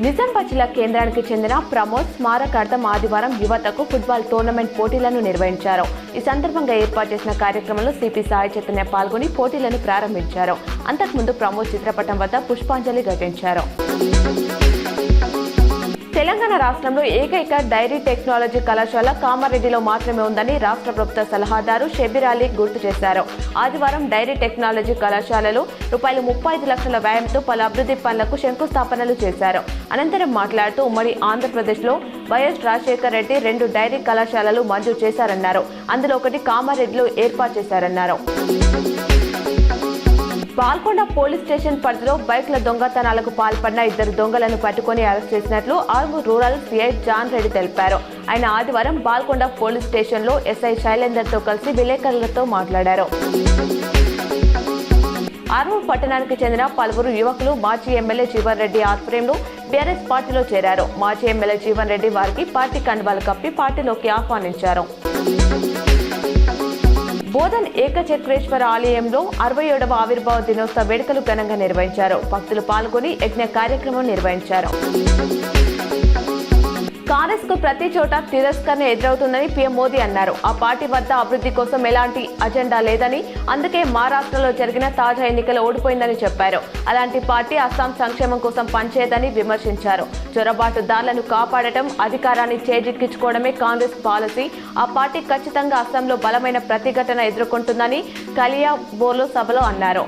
నిజామాబాద్ జిల్లా కేంద్రానికి చెందిన ప్రమోద్ స్మారకార్థం ఆదివారం యువతకు ఫుట్బాల్ టోర్నమెంట్ పోటీలను నిర్వహించారు. ఈ సందర్భంగా ఏర్పాటు చేసిన కార్యక్రమంలో సిపి సాయి చైతన్య పాల్గొని పోటీలను ప్రారంభించారు. అంతకుముందు ప్రమోద్ చిత్రపటం వద్ద పుష్పాంజలి ఘటించారు. తెలంగాణ రాష్ట్రంలో ఏకైక డైరీ టెక్నాలజీ కళాశాల కామారెడ్డిలో మాత్రమే ఉందని రాష్ట్ర ప్రభుత్వ సలహాదారు షబీర్ అలీ గుర్తు చేశారు. ఆదివారం డైరీ టెక్నాలజీ కళాశాలలో ₹35 లక్షల వ్యయంతో పలు అభివృద్ధి పనులకు శంకుస్థాపనలు చేశారు. అనంతరం మాట్లాడుతూ ఉమ్మడి ఆంధ్రప్రదేశ్లో వైఎస్ రాజశేఖర రెడ్డి 2 డైరీ కళాశాలలు మంజూరు చేశారన్నారు. అందులో ఒకటి కామారెడ్డిలో ఏర్పాటు చేశారన్నారు. బాల్కొండ పోలీస్ స్టేషన్ పరిధిలో బైక్ల దొంగతనాలకు పాల్పడిన 2 దొంగలను పట్టుకుని అరెస్ట్ చేసినట్లు Armur rural CI John Reddy తెలిపారు. ఆయన ఆదివారం బాల్కొండ పోలీస్ స్టేషన్లో ఎస్ఐ శైలేందర్తో కలిసి విలేకరులతో మాట్లాడారు. ఆర్మూర్ పట్టణానికి చెందిన పలువురు యువకులు మాజీ ఎమ్మెల్యే జీవన్ రెడ్డి ఆధ్వర్యంలో బీఆర్ఎస్ పార్టీలో చేరారు. మాజీ ఎమ్మెల్యే జీవన్ రెడ్డి వారికి పార్టీ కండువాలు కప్పి పార్టీలోకి ఆహ్వానించారు. బోధన్ ఏకచక్రేశ్వర ఆలయంలో 67వ ఆవిర్భావ దినోత్సవ వేడుకలు ఘనంగా నిర్వహించారు. భక్తులు పాల్గొని యజ్ఞ కార్యక్రమం నిర్వహించారు. కాంగ్రెస్ కు ప్రతి చోట తిరస్కరణ ఎదురవుతుందని పీఎం మోదీ అన్నారు. ఆ పార్టీ వద్ద అభివృద్ధి కోసం ఎలాంటి అజెండా లేదని, అందుకే మహారాష్ట్రలో జరిగిన తాజా ఎన్నికలు ఓడిపోయిందని చెప్పారు. అలాంటి పార్టీ అస్సాం సంక్షేమం కోసం పనిచేయదని విమర్శించారు. చొరబాటుదారులను కాపాడటం, అధికారాన్ని చేజిక్కించుకోవడమే కాంగ్రెస్ పాలసీ. ఆ పార్టీ ఖచ్చితంగా అస్సాంలో బలమైన ప్రతిఘటన ఎదుర్కొంటుందని కలియాబోర్లో సభలో అన్నారు.